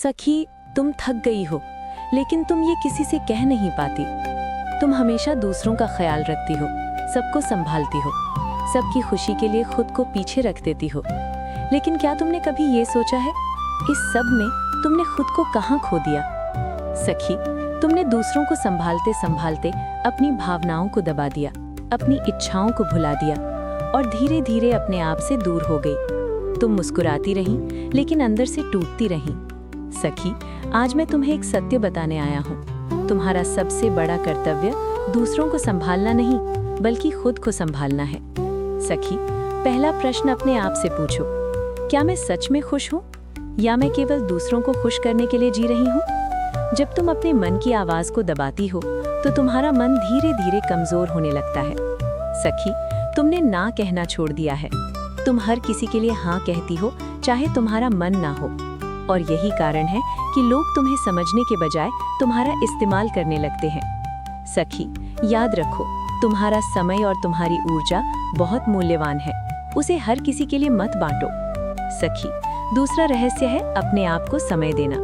सखी, तुम थक गई हो, लेकिन तुम ये किसी से कह नहीं पाती। तुम हमेशा दूसरों का ख्याल रखती हो, सबको संभालती हो, सबकी खुशी के लिए खुद को पीछे रख देती हो। लेकिन क्या तुमने कभी ये सोचा है, इस सब में तुमने खुद को कहाँ खो दिया? सखी, तुमने दूसरों को संभालते संभालते अपनी भावनाओं को दबा दिया, अपनी इच्छाओं को भुला दिया और धीरे धीरे अपने आप से दूर हो गई। तुम मुस्कुराती रही, लेकिन अंदर से टूटती रही। सखी, आज मैं तुम्हें एक सत्य बताने आया हूँ। तुम्हारा सबसे बड़ा कर्तव्य दूसरों को संभालना नहीं, बल्कि खुद को संभालना है। सखी, पहला प्रश्न अपने आप से पूछो, क्या मैं सच में खुश हूँ या मैं केवल दूसरों को खुश करने के लिए जी रही हूँ? जब तुम अपने मन की आवाज को दबाती हो, तो तुम्हारा मन धीरे धीरे कमजोर होने लगता है। सखी, तुमने ना कहना छोड़ दिया है। तुम हर किसी के लिए हाँ कहती हो, चाहे तुम्हारा मन ना हो। और यही कारण है कि लोग तुम्हें समझने के बजाय तुम्हारा इस्तेमाल करने लगते हैं। सखी, याद रखो, तुम्हारा समय और तुम्हारी ऊर्जा बहुत मूल्यवान है। उसे हर किसी के लिए मत बांटो। सखी, दूसरा रहस्य है अपने आप को समय देना।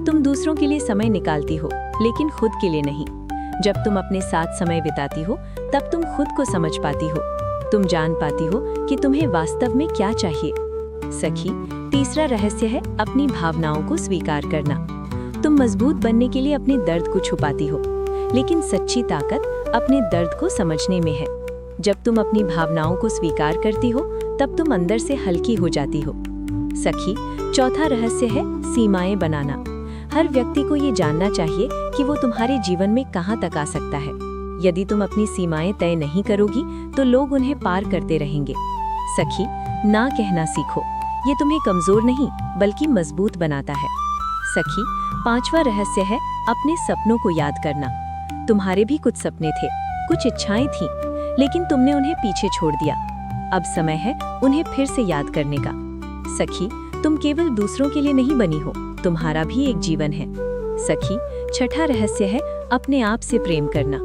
तुम दूसरों के लिए समय निकालती हो, लेकिन खुद के लिए नहीं। जब तुम अपने साथ समय बिताती हो, तब तुम खुद को समझ पाती हो। तुम जान पाती हो कि तुम्हें वास्तव में क्या चाहिए। सखी, तीसरा रहस्य है अपनी भावनाओं को स्वीकार करना। तुम मजबूत बनने के लिए अपने दर्द को छुपाती हो, लेकिन सच्ची ताकत अपने दर्द को समझने में है। जब तुम अपनी भावनाओं को स्वीकार करती हो, तब तुम अंदर से हल्की हो जाती हो। सखी, चौथा रहस्य है सीमाएं बनाना। हर व्यक्ति को ये जानना चाहिए कि वो तुम्हारे जीवन में कहाँ तक आ सकता है। यदि तुम अपनी सीमाएं तय नहीं करोगी, तो लोग उन्हें पार करते रहेंगे। सखी, ना कहना सीखो। ये तुम्हें कमजोर नहीं, बल्कि मजबूत बनाता है। सखी, पांचवा रहस्य है अपने सपनों को याद करना। तुम्हारे भी कुछ सपने थे, कुछ इच्छाएं थीं, लेकिन तुमने उन्हें पीछे छोड़ दिया। अब समय है उन्हें फिर से याद करने का। सखी, तुम केवल दूसरों के लिए नहीं बनी हो, तुम्हारा भी एक जीवन है। सखी, छठा रहस्य है अपने आप से प्रेम करना।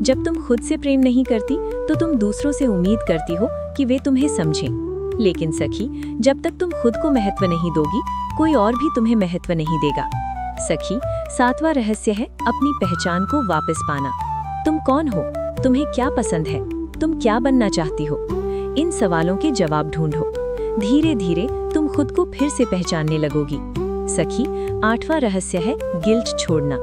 जब तुम खुद से प्रेम नहीं करती, तो तुम दूसरों से उम्मीद करती हो कि वे तुम्हें समझें। लेकिन सखी, जब तक तुम खुद को महत्व नहीं दोगी, कोई और भी तुम्हें महत्व नहीं देगा। सखी, सातवां रहस्य है अपनी पहचान को वापस पाना। तुम कौन हो? तुम्हें क्या पसंद है? तुम क्या बनना चाहती हो? इन सवालों के जवाब ढूंढो। धीरे धीरे तुम खुद को फिर से पहचानने लगोगी। सखी, आठवां रहस्य है गिल्ट छोड़ना।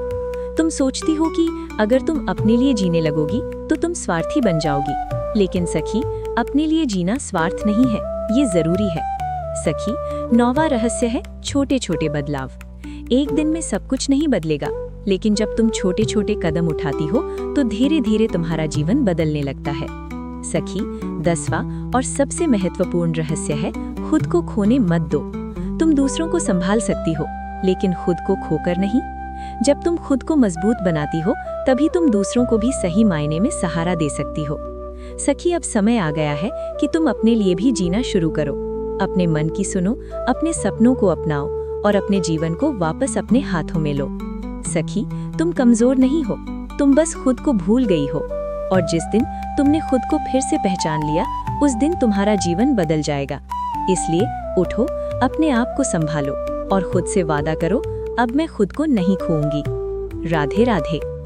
तुम सोचती हो कि अगर तुम अपने लिए जीने लगोगी, तो तुम स्वार्थी बन जाओगी। लेकिन सखी, अपने लिए जीना स्वार्थ नहीं है, ये जरूरी है। सखी, नौवां रहस्य है छोटे छोटे बदलाव। एक दिन में सब कुछ नहीं बदलेगा, लेकिन जब तुम छोटे छोटे कदम उठाती हो, तो धीरे धीरे तुम्हारा जीवन बदलने लगता है। सखी, 10वां और सबसे महत्वपूर्ण रहस्य है खुद को खोने मत दो। तुम दूसरों को संभाल सकती हो, लेकिन खुद को खोकर नहीं। जब तुम खुद को मजबूत बनाती हो, तभी तुम दूसरों को भी सही मायने में सहारा दे सकती हो। सखी, अब समय आ गया है कि तुम अपने लिए भी जीना शुरू करो। अपने मन की सुनो, अपने सपनों को अपनाओ और अपने जीवन को वापस अपने हाथों में लो। सखी, तुम कमजोर नहीं हो, तुम बस खुद को भूल गई हो। और जिस दिन तुमने खुद को फिर से पहचान लिया, उस दिन तुम्हारा जीवन बदल जाएगा। इसलिए उठो, अपने आप को संभालो और खुद से वादा करो, अब मैं खुद को नहीं खोऊंगी। राधे राधे।